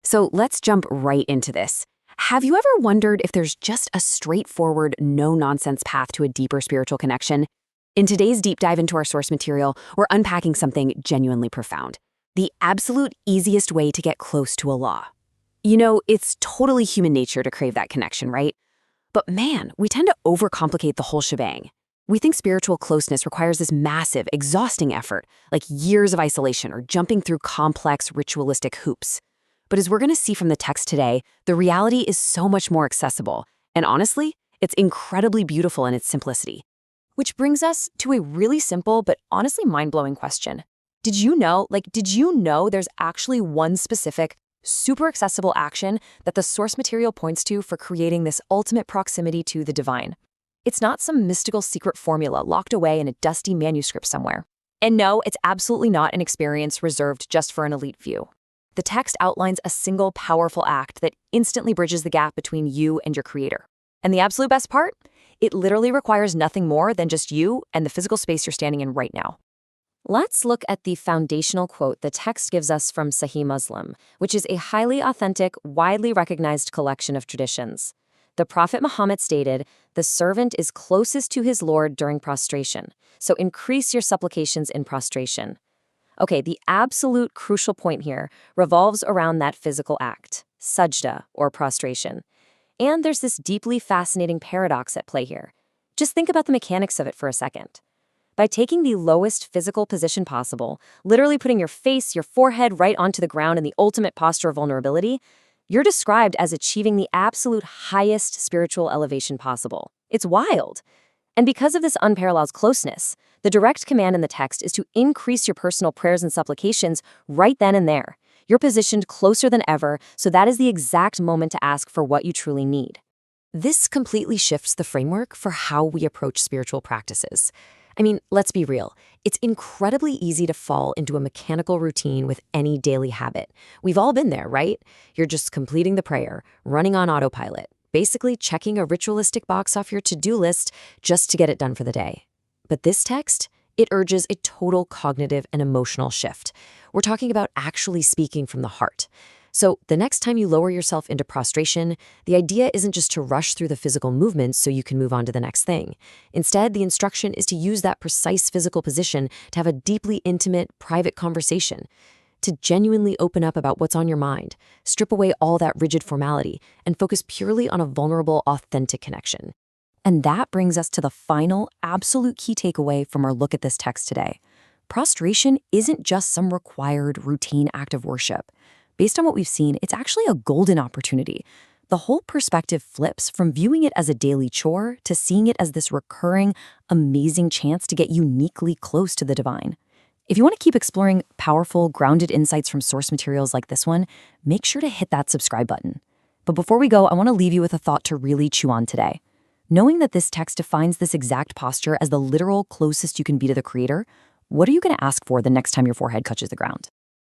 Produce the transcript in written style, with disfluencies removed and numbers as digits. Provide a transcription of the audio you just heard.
So let's jump right into this. Have you ever wondered if there's just a straightforward, no-nonsense path to a deeper spiritual connection? In today's deep dive into our source material, we're unpacking something genuinely profound. The absolute easiest way to get close to Allah. You know, it's totally human nature to crave that connection, right? But man, we tend to overcomplicate the whole shebang. We think spiritual closeness requires this massive, exhausting effort, like years of isolation or jumping through complex, ritualistic hoops. But as we're going to see from the text today, the reality is so much more accessible. And honestly, it's incredibly beautiful in its simplicity. Which brings us to a really simple but honestly mind-blowing question. Did you know there's actually one specific, super accessible action that the source material points to for creating this ultimate proximity to the divine? It's not some mystical secret formula locked away in a dusty manuscript somewhere. And no, it's absolutely not an experience reserved just for an elite few. The text outlines a single powerful act that instantly bridges the gap between you and your creator. And the absolute best part? It literally requires nothing more than just you and the physical space you're standing in right now. Let's look at the foundational quote the text gives us from Sahih Muslim, which is a highly authentic, widely recognized collection of traditions. The Prophet Muhammad stated, "The servant is closest to his Lord during prostration, so increase your supplications in prostration." Okay, the absolute crucial point here revolves around that physical act, sajda, or prostration. And there's this deeply fascinating paradox at play here. Just think about the mechanics of it for a second. By taking the lowest physical position possible, literally putting your face, your forehead right onto the ground in the ultimate posture of vulnerability, you're described as achieving the absolute highest spiritual elevation possible. It's wild. And because of this unparalleled closeness, the direct command in the text is to increase your personal prayers and supplications right then and there. You're positioned closer than ever, so that is the exact moment to ask for what you truly need. This completely shifts the framework for how we approach spiritual practices. I mean, let's be real. It's incredibly easy to fall into a mechanical routine with any daily habit. We've all been there, right? You're just completing the prayer, running on autopilot, basically checking a ritualistic box off your to-do list just to get it done for the day. But this text, it urges a total cognitive and emotional shift. We're talking about actually speaking from the heart. So the next time you lower yourself into prostration, the idea isn't just to rush through the physical movements so you can move on to the next thing. Instead, the instruction is to use that precise physical position to have a deeply intimate, private conversation, to genuinely open up about what's on your mind, strip away all that rigid formality, and focus purely on a vulnerable, authentic connection. And that brings us to the final, absolute key takeaway from our look at this text today. Prostration isn't just some required, routine act of worship. Based on what we've seen, it's actually a golden opportunity. The whole perspective flips from viewing it as a daily chore to seeing it as this recurring, amazing chance to get uniquely close to the divine. If you want to keep exploring powerful, grounded insights from source materials like this one, make sure to hit that subscribe button. But before we go, I want to leave you with a thought to really chew on today. Knowing that this text defines this exact posture as the literal closest you can be to the Creator, what are you going to ask for the next time your forehead touches the ground?